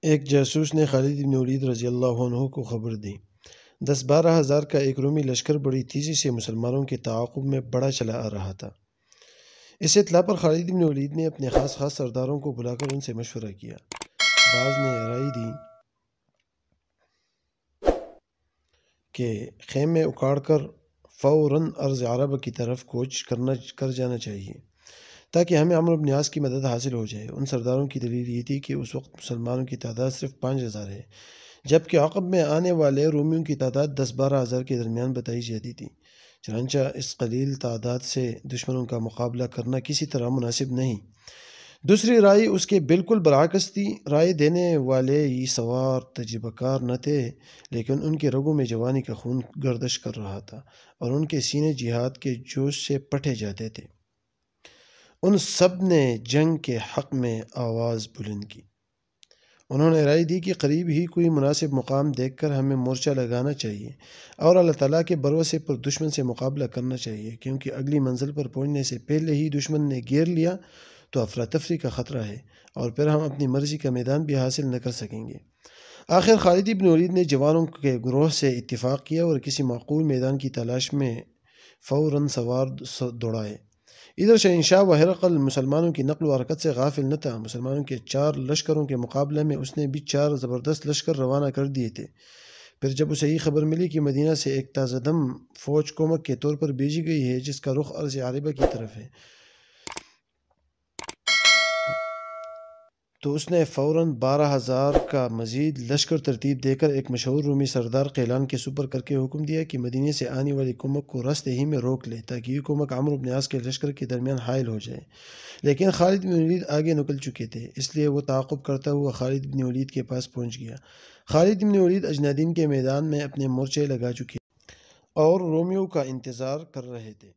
ایک جاسوس نے خالد بن ولید رضی اللہ عنہ کو خبر دی 10-12 ہزار کا ایک رومی لشکر بڑی تیزی سے مسلمانوں کے تعاقب میں بڑا چلا آ رہا تھا۔ اس اطلاع پر خالد بن ولید نے اپنے خاص سرداروں کو بلا کر ان سے مشورہ کیا۔ بعض نے رائے دی کہ خیمے اکاڑ کر فوراً ارض عرب کی طرف کوچ کر جانا چاہیے تاکہ ہمیں عمرو بن عاص کی مدد حاصل ہو جائے۔ ان سرداروں کی دلیل یہ تھی کہ اس وقت مسلمانوں کی تعداد صرف 5000 ہے، جبکہ عقب میں آنے والے رومیوں کی تعداد 10-12 ہزار کے درمیان بتائی جاتی تھی۔ چنانچہ اس قلیل تعداد سے دشمنوں کا مقابلہ کرنا کسی طرح مناسب نہیں۔ دوسری رائے اس کے بالکل برعکس تھی۔ رائے دینے والے یہ سوار تجربہ کار نہ تھے، لیکن ان کے رگوں میں جوانی کا خون گردش کر رہا تھا اور ان کے سینے جہاد کے جوش سے پٹے جاتے تھے۔ ان سب نے جنگ کے حق میں آواز بلند کی۔ انہوں نے رائے دی کہ قریب ہی کوئی مناسب مقام دیکھ کر ہمیں مورچہ لگانا چاہیے اور اللہ تعالیٰ کے بھروسے پر دشمن سے مقابلہ کرنا چاہیے، کیونکہ اگلی منزل پر پہنچنے سے پہلے ہی دشمن نے گھیر لیا تو افراتفری کا خطرہ ہے اور پھر ہم اپنی مرضی کا میدان بھی حاصل نہ کر سکیں گے۔ آخر خالد بن ولید نے جوانوں کے گروہ سے اتفاق کیا اور کسی معقول میدان کی تلاش میں فوراً سوار دوڑائے۔ ادھر شہنشاہ و ہرقل مسلمانوں کی نقل و حرکت سے غافل نہ تھا۔ مسلمانوں کے 4 لشکروں کے مقابلے میں اس نے بھی 4 زبردست لشکر روانہ کر دیے تھے۔ پھر جب اسے یہ خبر ملی کہ مدینہ سے ایک تازہ دم فوج کومک کے طور پر بھیجی گئی ہے جس کا رخ ارض عربہ کی طرف ہے، تو اس نے فوراً 12,000 کا مزید لشکر ترتیب دے کر ایک مشہور رومی سردار قیلان کے سپر کر کے حکم دیا کہ مدینے سے آنے والی کومک کو راستے ہی میں روک لے تاکہ یہ کومک عمرو بن عاص کے لشکر کے درمیان حائل ہو جائے۔ لیکن خالد بن ولید آگے نکل چکے تھے، اس لیے وہ تعاقب کرتا ہوا خالد بن ولید کے پاس پہنچ گیا۔ خالد بن ولید اجنادین کے میدان میں اپنے مورچے لگا چکے اور رومیوں کا انتظار کر رہے تھے۔